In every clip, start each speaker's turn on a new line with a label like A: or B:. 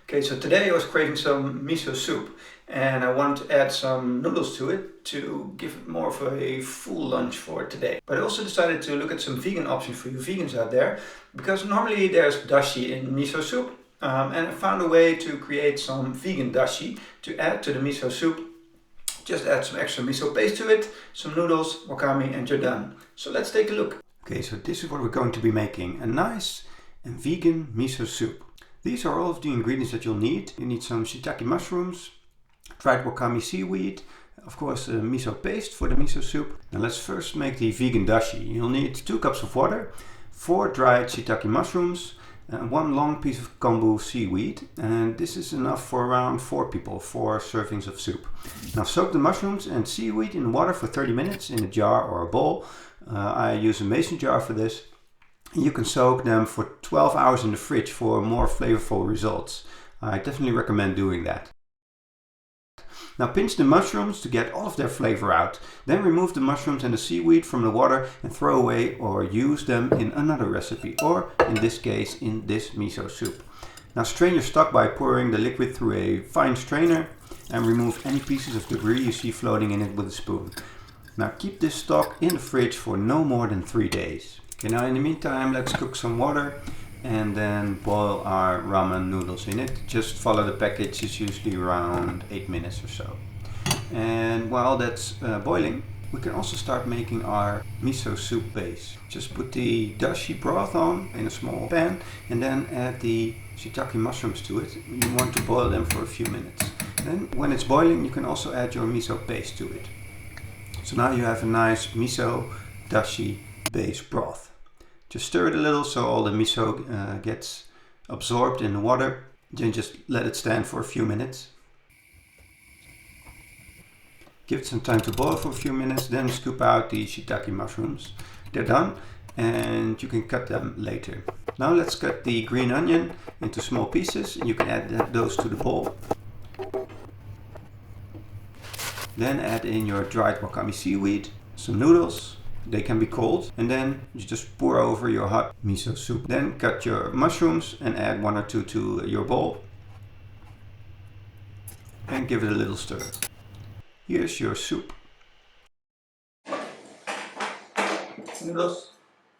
A: Okay, so today I was craving some miso soup and I wanted to add some noodles to it to give it more of a full lunch for today. But I also decided to look at some vegan options for you vegans out there, because normally there's dashi in miso soup, and I found a way to create some vegan dashi to add to the miso soup. Just add some extra miso paste to it, some noodles, wakame, and you're done. So let's take a look. Okay, so this is what we're going to be making. A nice and vegan miso soup. These are all of the ingredients that you'll need. You need some shiitake mushrooms, dried wakame seaweed, of course miso paste for the miso soup. Now let's first make the vegan dashi. You'll need 2 cups of water, 4 dried shiitake mushrooms, and 1 long piece of KOMBU seaweed, and this is enough for around 4 people, 4 servings of soup. Now soak the mushrooms and seaweed in water for 30 minutes in a jar or a bowl. I use a mason jar for this. You can soak them for 12 hours in the fridge for more flavorful results. I definitely recommend doing that. Now pinch the mushrooms to get all of their flavor out. Then remove the mushrooms and the seaweed from the water and throw away or use them in another recipe, or in this case in this miso soup. Now strain your stock by pouring the liquid through a fine strainer and remove any pieces of debris you see floating in it with a spoon. Now keep this stock in the fridge for no more than 3 days. Okay, now in the meantime let's cook some water and then boil our ramen noodles in it. Just follow the package, it's usually around 8 minutes or so. And while that's boiling, we can also start making our miso soup base. Just put the dashi broth on in a small pan and then add the shiitake mushrooms to it. You want to boil them for a few minutes. Then when it's boiling, you can also add your miso paste to it. So now you have a nice miso dashi base broth. Just stir it a little so all the miso gets absorbed in the water. Then just let it stand for a few minutes. Give it some time to boil for a few minutes, then scoop out the shiitake mushrooms. They're done and you can cut them later. Now let's cut the green onion into small pieces. You can add those to the bowl. Then add in your dried wakame seaweed, some noodles. They can be cold, and then you just pour over your hot miso soup. Then cut your mushrooms and add 1 or 2 to your bowl and give it a little stir. Here's your soup. Noodles.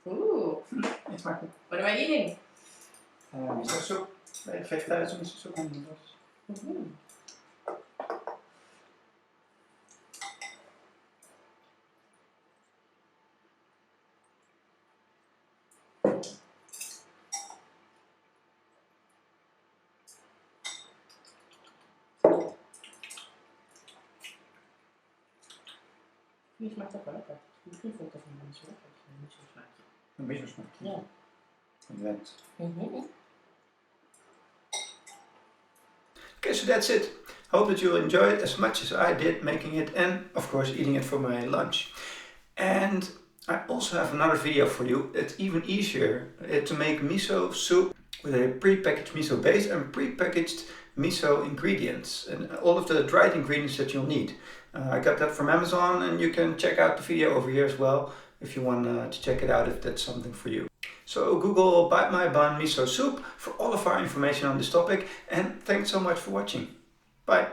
B: Ooh.
A: Eet smakelijk.
B: What am I eating?
A: Miso soup. Vegetarische miso soup en noodles.
B: Mm-hmm. Die smaakt toch wel lekker. Misschien vond ik dat niet zo lekker. Niet zo smaakje.
A: Een miso smaakje.
B: Ja.
A: Convent.
B: Mm-hmm.
A: Okay, so that's it. Hope that you'll enjoy it as much as I did making it, and of course eating it for my lunch. And I also have another video for you. It's even easier to make miso soup with a pre-packaged miso base and pre-packaged miso ingredients and all of the dried ingredients that you'll need. I got that from Amazon, and you can check out the video over here as well if you want to check it out if that's something for you. So Google Bite My Bun miso soup for all of our information on this topic, and thanks so much for watching. Bye!